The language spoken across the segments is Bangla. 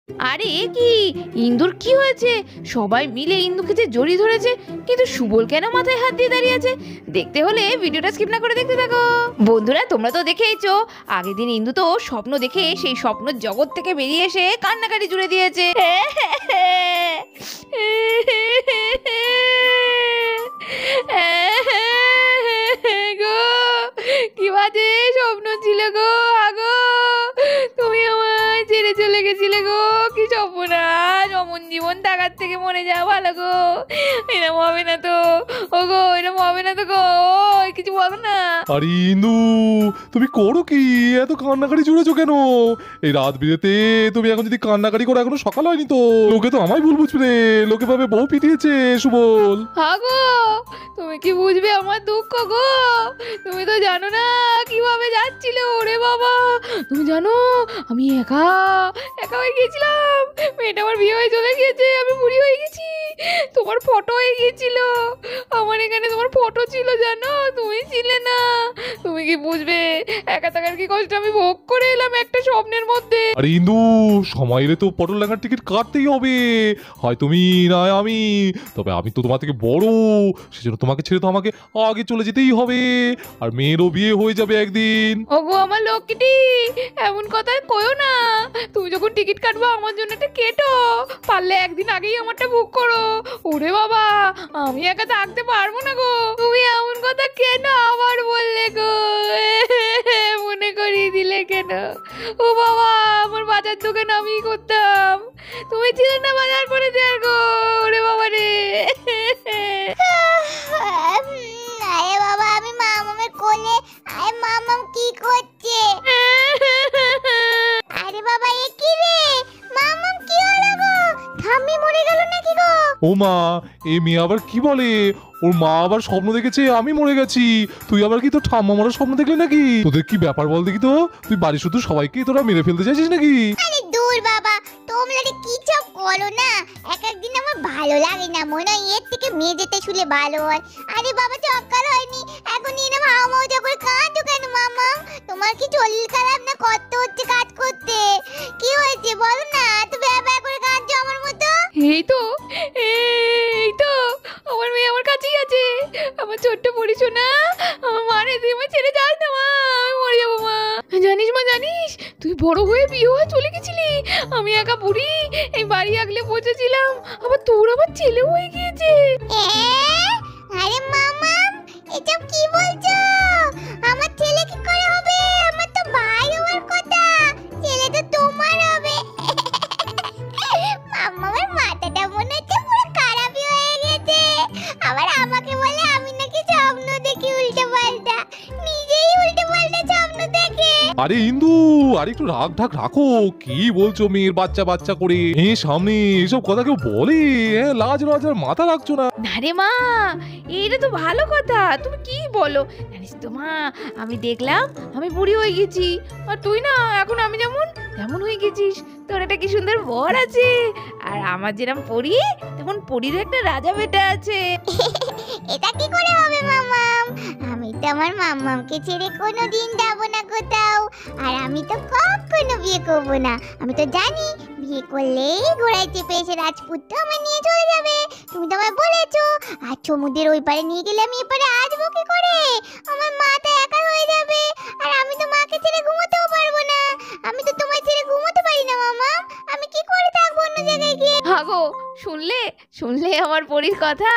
আরে কি ইন্দুর কি হয়েছে? সবাই মিলে ইন্দুকে যে জড়িয়ে ধরেছে, কিন্তু সুবল কেন মাথায় হাত দিয়ে দাঁড়িয়ে আছে? দেখতে হলে ভিডিওটা স্কিপ না করে দেখতে থাকো। বন্ধুরা, তোমরা তো দেখেইছো, আগের দিন ইন্দু তো স্বপ্ন দেখে সেই স্বপ্ন জগৎ থেকে বেরিয়ে এসে কান্নাকাটি জুড়ে দিয়েছে। গো, কি বাজে স্বপ্ন ছিল গো। আগো, তুমি আমায় ছেড়ে চলে গেছিলে গো, কি সর্বনাশ। অমন জীবন থাকার থেকে মরে যাওয়া ভালো গো। এরকম হবে না তো, ও গো, এরকম হবে না তো গো। ওই কিছু বলো না। আরে ইন্দু, তুমি করো কি? এত কান্নাকাটি জুড়েছো কেন? এই রাত বিরেতে তুমি এখন যদি কান্নাকাটি করো, এখনো সকাল হয়নি তো। লোকে তো আমায় ভুল বুঝবে, লোকে ভাবে বউ পিটিয়েছে সুবল। হ্যাঁ গো, তুমি কি বুঝবে আমার দুঃখ গো? তুমি তো জানো না কিভাবে যাচ্ছিলে। ওরে বাবা, তুমি জানো আমি একা একা হয়ে গিয়েছিলাম। মেয়েটা আমার বিয়ে হয়ে চলে গিয়েছে, আমি বুড়ি হয়ে গেছি। তোমার ফটো হয়ে গিয়েছিল, আমার এখানে তোমার ফটো ছিল, জানো তুমি ছিলে না। তুমি কি বুঝবে একা থাকার কি কষ্ট আমি ভোগ করে এলাম একটা স্বপ্নের মধ্যে। আরে ইন্দু, সময় এলে তো পটল লেখার টিকিট কাটতেই হবে। হয় তুমি নয় আমি, তবে আমি তো তোমার থেকে বড়, সেজন্য তোমাকে ছেড়ে তো আমাকে আগে চলে যেতেই হবে। আর মেয়েরও বিয়ে হয়ে যাবে একদিন। ওগো আমার লক্ষ্মীটি, এমন কথা কইও না। তুমি যখন টিকিট কাটবো আমার জন্য একটা কেটো, পারলে একদিন আগেই আমারটা বুক করো। ওরে বাবা, আমি একা থাকতে পারবো না গো। তুমি এমন কথা কেন আবার বললে গো? মনে করিয়ে দিলে কেন? ও বাবা, আমার বাজার দোকান আমিই করতাম, তুমি ছিলে না বাজার করে দেয়ার গো। ওরে বাবা রে। আরে বাবা, আমি মামামের কোলে। আরে মামাম কি করছে? আরে বাবা, এ কি রে? মামাম কি হলো গো? ঠাম্মি মরে গেল নাকি গো? ও মা, এই মেয়ে আবার কি বলে? ওর মা আবার স্বপ্ন দেখেছে আমি মরে গেছি। তুই আবার কি তোর ঠাম্মা মরার স্বপ্ন দেখলি নাকি? তোদের কি ব্যাপার বল দেখি তো? তুই বাড়ি শুধু সবাইকে তোরা মেরে ফেলতে চাইছিস নাকি? আরে দূর বাবা, তোমরা কি সব করো না। এক একদিন আমার ভালো লাগে না, মনে হয় এর থেকে মেয়ে যেতে শুলে ভালো হয়। আরে বাবা, সকাল হয়নি এখন এনে মামা যখন কাঁদো কেন? মামা, তোমার কি শরীর খারাপ না? কষ্ট হচ্ছে কাজ করতে? কি হয়েছে বলো না, এত ব্যাবা করে কাঁদছো আমার মতো? এই তো আমার মেয়ে আমার কাছেই আছে। আমার ছোট্ট পড়িস না, আমার মারে তুই আমার ছেড়ে যাস না মা, আমি মরে যাবো মা। জানিস মা, জানিস তুই বড় হয়ে বিয়ে হয়ে চলে গেছিলি, আমি একা বুড়ি এই বাড়ি আগলে বসেছিলাম, আবার তোর আবার ছেলে হয়ে গিয়েছে। আরে মামা, এসব কি বলছো? আমার ছেলে কি করে হবে? আমার তো ভাই হওয়ার কথা, ছেলে তো তোমার হবে। মামার মাথাটা মনে হচ্ছে পুরো খারাপই হয়ে গেছে। আবার আমাকে বলে আমি নাকি স্বপ্ন দেখি উল্টো পাল্টা, নিজেই উল্টো পাল্টা স্বপ্ন দেখে। আরে ইন্দু, আর একটু রাগ ঢাক রাখো। কি বলছো মেয়ের বাচ্চা বাচ্চা করে? সামনে এসব কথা কেউ বলে? লাজ লজ্জার মাথা রাখছো না? না রে মা, এইটা তো ভালো কথা। তুমি কি বলো জানিস তো মা, আমি দেখলাম আমি বুড়ি হয়ে গেছি, আর তুই না এখন আমি যেমন তেমন হয়ে গেছিস। তোর একটা কি সুন্দর বর আছে, আর আমার যেরকম পরি তেমন পরির একটা রাজা বেটা আছে। এটা কি করে হবে মামাম? আমি তো আমার মামামকে ছেড়ে কোনোদিন যাব না কোথাও, আর আমি তো কখনো বিয়ে করব না। আমি তো জানি বিয়ে করলেই ঘোড়ায় চেপে এসে রাজপুত্র আমার নিয়ে চলে যাবে। তুমি তো আমায় বলেছো, আর সমুদ্রের ওই পারে নিয়ে গেলে আমি এপারে আসবো কি করে? আমার মাটা একা হয়ে যাবে, আর আমি তো মাকে ছেড়ে ঘুমোতেও পারবো না। আমি তো তোমায় ছেড়ে ঘুমোতে পারি না মামাম, আমি কি করে থাকবো অন্য জায়গায় গিয়ে? হাগো, শুনলে শুনলে আমার পরির কথা?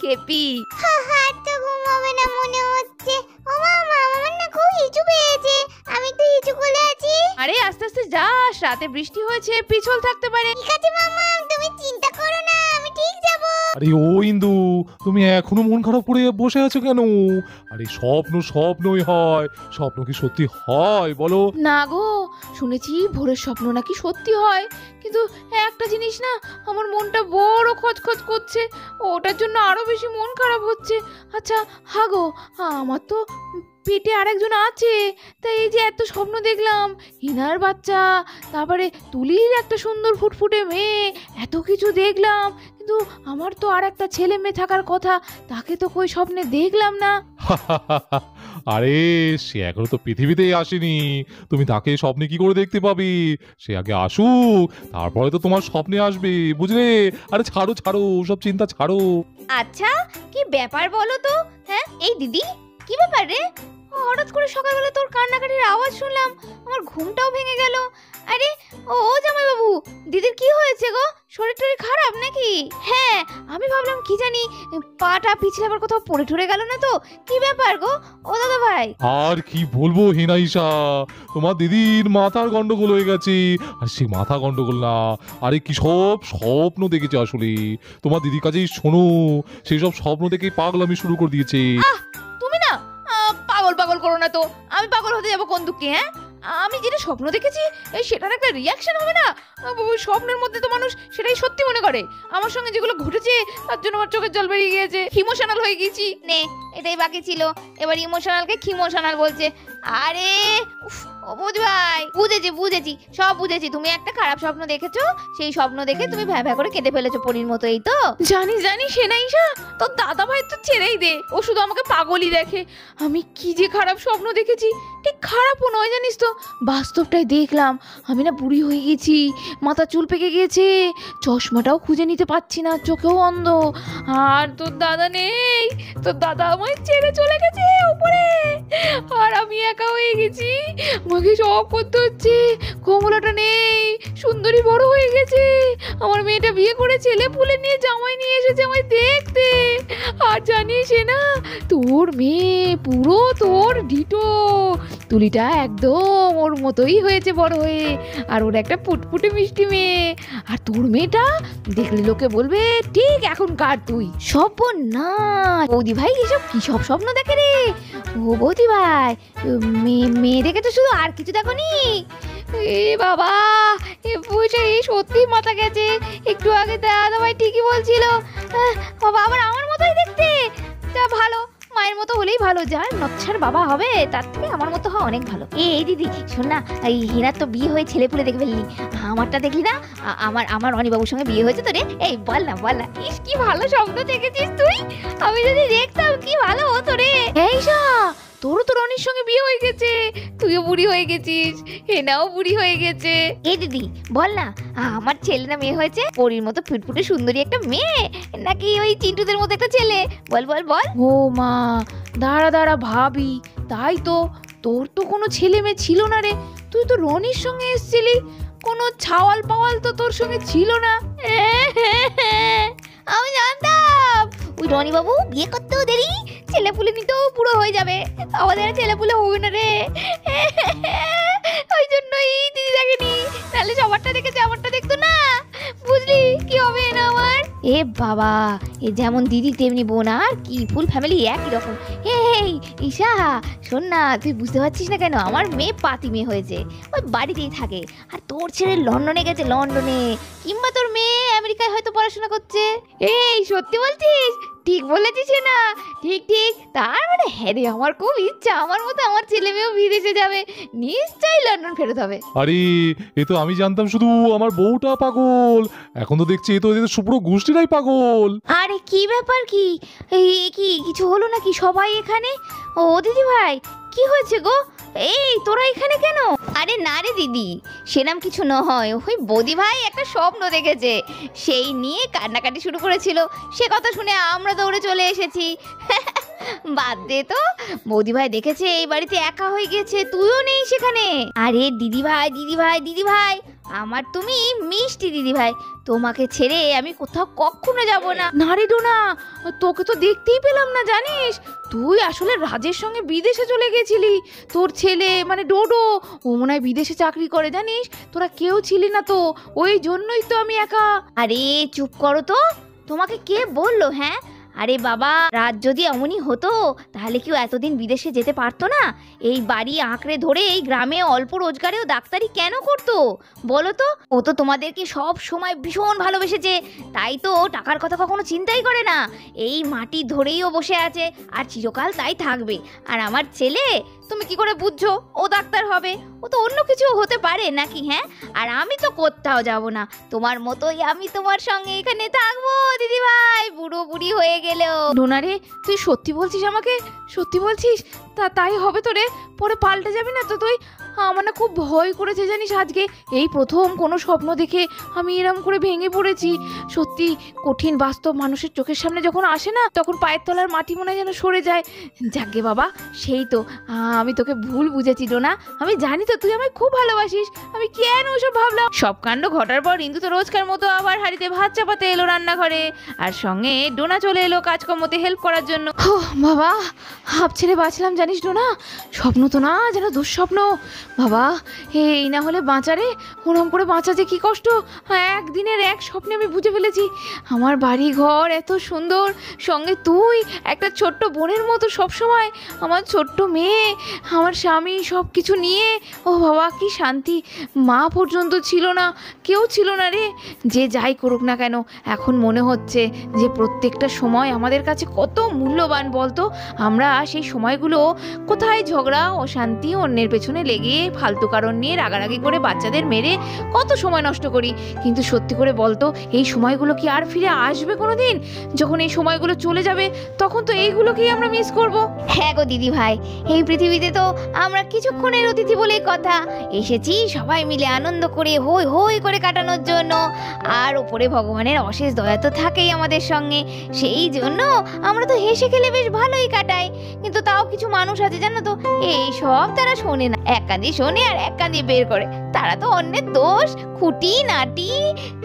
কেপি আর তো ঘুমাবে না মনে হচ্ছে। ও মামা, আমার না খুব হিচু পেয়েছে, আমি তো হিচু করে আছি। আরে আস্তে আস্তে যাস, রাতে বৃষ্টি হয়েছে, পিছল থাকতে পারে। ঠিক আছে মামা, তুমি চিন্তা করো না, আমি ঠিক যাব। আরে ও ইন্দু, তুমি এখনো মন খারাপ করে বসে আছো কেন? আরে স্বপ্ন স্বপ্নই হয়, স্বপ্ন কি সত্যি হয় বলো? না গো, শুনেছি ভোরের স্বপ্ন নাকি সত্যি হয়, কিন্তু একটা জিনিস না, আমার মনটা বড় খচখচ করছে, ওটার জন্য আরো বেশি মন খারাপ হচ্ছে। আচ্ছা হাগো, আমার তো পেটে আরেকজন আছে, তাই এই যে এত স্বপ্ন দেখলাম, হিনার বাচ্চা, তারপরে তুলির একটা সুন্দর ফুটফুটে মেয়ে, এত কিছু দেখলাম, কিন্তু আমার তো আর একটা ছেলে মেয়ে থাকার কথা, তাকে তো কই স্বপ্নে দেখলাম না। আরে সে এখনো তো পৃথিবীতেই আসেনি, তুমি তাকে স্বপ্নে কি করে দেখতে পাবে? সে আগে আসুক, তারপরে তো তোমার স্বপ্নে আসবে, বুঝলে? আরে ছাড়ো ছাড়ো, সব চিন্তা ছাড়ো। আচ্ছা, কি ব্যাপার বলো তো? হ্যাঁ এই দিদি, কি ব্যাপার রে? হঠাৎ করে সকালবেলা তোর কান্নাকাটির আওয়াজ শুনলাম, আমার ঘুমটাও ভেঙে গেল। আরে ও জামাই বাবু, দিদির কি হয়েছে গো? শরীর টরীর খারাপ নাকি? হ্যাঁ, আমি ভাবলাম কি জানি পাটা পিছলে আবার কোথাও পড়ে ঠরে গেল না তো? কি ব্যাপার গো ও দাদা ভাই? আর কি বলবো হেনাইশা, তোমার দিদির মাথার গন্ডগোল হয়ে গেছে। আর সেই মাথা গন্ডগোল না, আরে কি সব স্বপ্ন দেখেছে আসলে। তোমার দিদির কাছেই শোনো, সেই সব স্বপ্ন দেখে পাগলামি শুরু করে দিয়েছে। তুমি না পাগল পাগল করো না তো। আমি পাগল হতে যাবো কোন দুঃখে? হ্যাঁ, আমি যেটা স্বপ্ন দেখেছি সেটার একটা রিয়াকশন হবে না? ওই স্বপ্নের মধ্যে তো মানুষ সেটাই সত্যি মনে করে। আমার সঙ্গে যেগুলো ঘটেছে তার জন্য আমার চোখের জল বেরিয়ে গিয়েছে, ইমোশনাল হয়ে গেছি। নে, এটাই বাকি ছিল, এবার ইমোশনালকে খিমোশনাল বলছে। আরে উফ, ও বুঝ ভাই, বুঝেছি বুঝেছি, সব বুঝেছি। তুমি একটা খারাপ স্বপ্ন দেখেছো, সেই স্বপ্ন দেখে তুমি ভ্যা ভ্যা করে কেঁদে ফেলেছো পরীর মতো, এই তো? জানি জানি সেনাইশা, তোর দাদা ভাই তো ছেড়েই দে, ও শুধু আমাকে পাগলই দেখে। আমি কি যে খারাপ স্বপ্ন দেখেছি, ঠিক খারাপও নয় জানিস তো, বাস্তবটাই দেখলাম। আমি না বুড়ি হয়ে গেছি, মাথা চুল পেকে গেছে, চশমাটাও খুঁজে নিতে পারছি না, চোখেও অন্ধ। আর তোর দাদা নেই, তোর দাদা আমায় ছেড়ে চলে গেছে উপরে, আর আমি একা হয়ে গেছি। আমাকে সব করতে হচ্ছে, কমলাটা নেই, সুন্দরী বড় হয়ে গেছে, আমার মেয়েটা বিয়ে করে ছেলে পুলে নিয়ে জামাই নিয়ে এসেছে আমায় দেখতে। আর জানিস না, তোর মেয়ে পুরো তোর ডিটো, তুলিটা একদম ওর মতোই হয়েছে বড় হয়ে, আর ওর একটা ফুটফুটে মিষ্টি মেয়ে। আর তোর মেয়েটা দেখলে লোকে বলবে ঠিক এখনকার তুই। না বৌদি ভাই, এসব কি সব স্বপ্ন দেখে রে? ও বৌদি ভাই, মেয়ে দেখে তো শুধু, আর কিছু দেখোনি? এ বাবা, এ বইটা এই সত্যি মাথা গেছে। একটু আগে দাদা ভাই ঠিকই বলছিল, বাবা আবার আমার মতোই দেখতে। তা ভালো, মায়ের মতো হলেই ভালো, যার নচ্ছার বাবা হবে তার থেকে আমার মতো হওয়া অনেক ভালো। এই দিদি শোন না, এই হিনার তো বিয়ে হয়ে ছেলে পুলে দেখে ফেললি, আমারটা দেখলি না? আমার রনিবাবুর সঙ্গে বিয়ে হয়েছে তো রে। এই বল না বল না, ইস কি ভালো স্বপ্ন দেখেছিস তুই, আমি যদি দেখতাম কি ভালো হতো রে। এই তোরও তো রনির সঙ্গে বিয়ে হয়ে গেছে, তুইও বুড়ি হয়ে গেছিস, হেনাও বুড়ি হয়ে গেছে। এই দিদি বল না, আমার ছেলে না মেয়ে হয়েছে? পরীর মতো ফুটফুটে সুন্দরী একটা মেয়ে, নাকি ওই চিন্টুদের মতো একটা ছেলে? বল বল বল। ও মা, দাঁড়া দাঁড়া ভাবি, তাই তো, তোর তো কোনো ছেলে মেয়ে ছিল না রে, তুই তো রনির সঙ্গে এসেছিলি, কোনো ছাওয়াল পাওয়াল তো তোর সঙ্গে ছিল না। আমি জানতাম ওই রনি বাবু বিয়ে করতেও দেরি, ছেলে পুলে নিতেও পুরো হয়ে যাবে, আমাদের ছেলে পুলে হবে না রে। ওই জন্যই দিদি দেখেনি, তাহলে সবারটা দেখেছে, আমারটা দেখতো না। বুঝলি কি হবে না আমার? এ বাবা, এ যেমন দিদি তেমনি বোন, আর কি ফুল ফ্যামিলি একই রকম। এই ঈশা শোন না, তুই বুঝতে পারছিস না কেন? আমার মেয়ে পাতি মেয়ে হয়েছে, ওই বাড়িতেই থাকে, আর তোর ছেলে লন্ডনে গেছে, লন্ডনে, কিংবা তোর মেয়ে আমেরিকায় হয়তো পড়াশোনা করছে। এই সত্যি বলছিস? ঠিক বলেছিস না? ঠিক ঠিক, তার মানে হ্যাঁ রে, আমার খুব ইচ্ছা আমার মতো আমার ছেলে মেয়েও বিদেশে যাবে, নিশ্চয়ই লন্ডন ফেরত হবে। আরে এ তো আমি জানতাম শুধু আমার বউটা পাগল, এখন তো দেখছি এ তো এদের পুরো গোষ্ঠীরাই পাগল। আরে কি ব্যাপার, কি এই কি কিছু হলো নাকি? সবাই এখানে? ও দিদি ভাই, কি হয়েছে গো? এই তোরা এখানে কেন? আরে না রে দিদি, সেরকম কিছু নয়, ওই বৌদি ভাই একটা স্বপ্ন দেখেছে, সেই নিয়ে কান্নাকাটি শুরু করেছিল, সে কথা শুনে আমরা দৌড়ে চলে এসেছি। বাদ দে তো, বৌদি ভাই দেখেছে এই বাড়িতে একা হয়ে গেছে, তুইও নেই সেখানে। আরে দিদি ভাই দিদি ভাই দিদি ভাই, আমার তুমি মিষ্টি দিদি ভাই, তোমাকে ছেড়ে আমি কোথাও কখনো যাব না। না রে ডোনা, তোকে তো দেখতেই পেলাম না জানিস, তুই আসলে রাজের সঙ্গে বিদেশে চলে গেছিলি। তোর ছেলে মানে ডোডো, ও মনে হয় বিদেশে চাকরি করে জানিস, তোরা কেউ ছিলি না তো, ওই জন্যই তো আমি একা। আরে চুপ করো তো, তোমাকে কে বললো? হ্যাঁ, আরে বাবা, রাত যদি এমনই হতো তাহলে কেউ এতদিন বিদেশে যেতে পারতো না? এই বাড়ি আঁকড়ে ধরে এই গ্রামে অল্প রোজগারেও ডাক্তারি কেন করতো বলো তো? ও তো তোমাদেরকে সব সময় ভীষণ ভালোবেসেছে, তাই তো টাকার কথা কখনো চিন্তাই করে না। এই মাটি ধরেই ও বসে আছে, আর চিরকাল তাই থাকবে। আর আমার ছেলে তুমি কি করে বুঝছো ও ডাক্তার হবে? ও তো অন্য কিছু হতে পারে নাকি, হ্যাঁ? আর আমি তো কোথাও যাব না, তোমার মতোই আমি তোমার সঙ্গে এখানে থাকবো দিদি ভাই, বুড়ো বুড়ি হয়ে গেলেও। ডোনা রে, তুই সত্যি বলছিস আমাকে? সত্যি বলছিস? তাই হবে তো রে, পরে পাল্টে যাবি না তো তুই? আমার না খুব ভয় করেছে জানিস, আজকে এই প্রথম কোনো স্বপ্ন দেখে আমি এরম করে ভেঙে পড়েছি। সত্যি কঠিন বাস্তব মানুষের চোখের সামনে যখন আসে না, তখন পায়ের তলার মাটি মনে হয় যেন সরে যায়। যাকে বাবা, সেই তো আমি তোকে ভুল বুঝেছি ডোনা। আমি জানি তো তুই আমায় খুব ভালোবাসিস, আমি কেন ওসব ভাবলাম। সব কাণ্ড ঘটার পর ইন্দু তো রোজকার মতো আবার হাঁড়িতে ভাত চাপাতে এলো রান্নাঘরে, আর সঙ্গে ডোনা চলে এলো কাজকর্মতে হেল্প করার জন্য। বাবা, হাঁপ ছেড়ে বাঁচলাম জানিস ডোনা, স্বপ্ন তো না, যেন দুঃস্বপ্ন। বাবা, এই না হলে বাঁচারে, ওরম করে বাঁচা যে কি কষ্ট। একদিনের এক স্বপ্নে আমি বুঝে ফেলেছি আমার বাড়ি ঘর এত সুন্দর, সঙ্গে তুই একটা ছোট্ট বোনের মতো সবসময়, আমার ছোট্ট মেয়ে, আমার স্বামী, সব কিছু নিয়ে। ও বাবা, কি শান্তি। মা পর্যন্ত ছিল না, কেউ ছিল না রে। যে যাই করুক না কেন, এখন মনে হচ্ছে যে প্রত্যেকটা সময় আমাদের কাছে কত মূল্যবান বলতো। আমরা সেই সময়গুলো কোথায় ঝগড়া, অশান্তি, অন্যের পেছনে লেগে ফালতু কারণ নিয়ে রাগারাগি করে বাচ্চাদের মেরে কত সময় নষ্ট করি। কিন্তু সত্যি করে বলতো, এই সময়গুলো কি আর ফিরে আসবে কোনো দিন? যখন এই সময়গুলো চলে যাবে, তখন তো এইগুলোকেই আমরা মিস করব। হ্যাঁ গো দিদি ভাই, এই পৃথিবীতে তো আমরা কিছুক্ষণের অতিথি বলেই কথা, এসেছি সবাই মিলে আনন্দ করে হই হই করে কাটানোর জন্য। আর ওপরে ভগবানের অশেষ দয়া তো থাকেই আমাদের সঙ্গে, সেই জন্য আমরা তো হেসে খেলে বেশ ভালোই কাটাই। কিন্তু তাও কিছু মানুষ আছে জানো তো, এই সব তারা শোনে না, এক কান দিয়ে শোনে আর এক কান দিয়ে বের করে। তারা তো অন্যের দোষ খুঁটি নাটি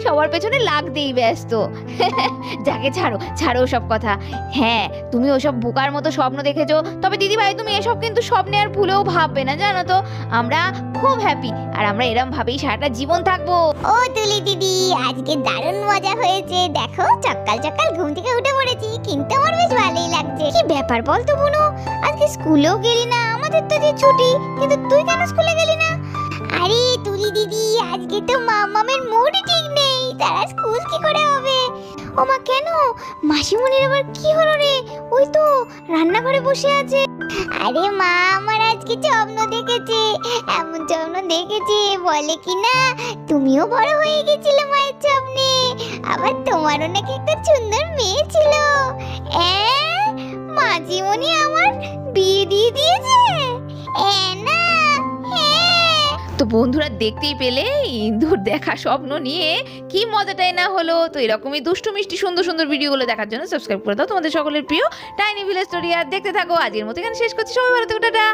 সবার পেছনে লাগতেই ব্যস্ত। যাকে ছাড়ো ছাড়ো সব কথা। হ্যাঁ, তুমি ওসব বোকার মতো স্বপ্ন দেখেছো, তবে দিদি ভাই তুমি এসব কিন্তু স্বপ্নে আর ভুলেও ভাববে না, জানো তো আমরা খুব হ্যাপি, আর আমরা এরম ভাবেই সারাটা জীবন থাকবো। ও তুলি দিদি, আজকে দারুণ মজা হয়েছে। দেখো, সকাল সকাল ঘুম থেকে উঠে পড়েছি, কিন্তু আমার বেশ ভালোই লাগছে। কি ব্যাপার বলতো বুনু, আজকে স্কুলেও গেলি না? আমাদের তো যে ছুটি, কিন্তু তুই কেন স্কুলে গেলি না? আরে তুলি দিদি, আজকে তো মামামের মুড ঠিক নেই, তারা স্কুল কি করে হবে? ও মা, কেন? মাসিমণির আবার কি হলো রে? ওই তো রান্নাঘরে বসে আছে। আরে মা, আমার আজকে স্বপ্ন দেখেছে, এমন স্বপ্ন দেখেছে বলে কি না তুমিও বড় হয়ে গেছিলে মায়ের স্বপ্নে, আবার তোমারও নাকি একটা সুন্দর মেয়ে ছিল। মাসিমণি আমার বিয়ে দিয়ে দিয়েছে। না, তো বন্ধুরা, দেখতেই পেলে ইন্দুর দেখা স্বপ্ন নিয়ে কি মজাটাই না হলো। তো এরকমই দুষ্টু মিষ্টি সুন্দর সুন্দর ভিডিওগুলো দেখার জন্য সাবস্ক্রাইব করে দাও তোমাদের সকলের প্রিয় টাইনি ভিলেজ স্টোরি। আর দেখতে থাকো, আজকের মতো এখানে শেষ করছি। সবাই ভালো থেকো, টাটা।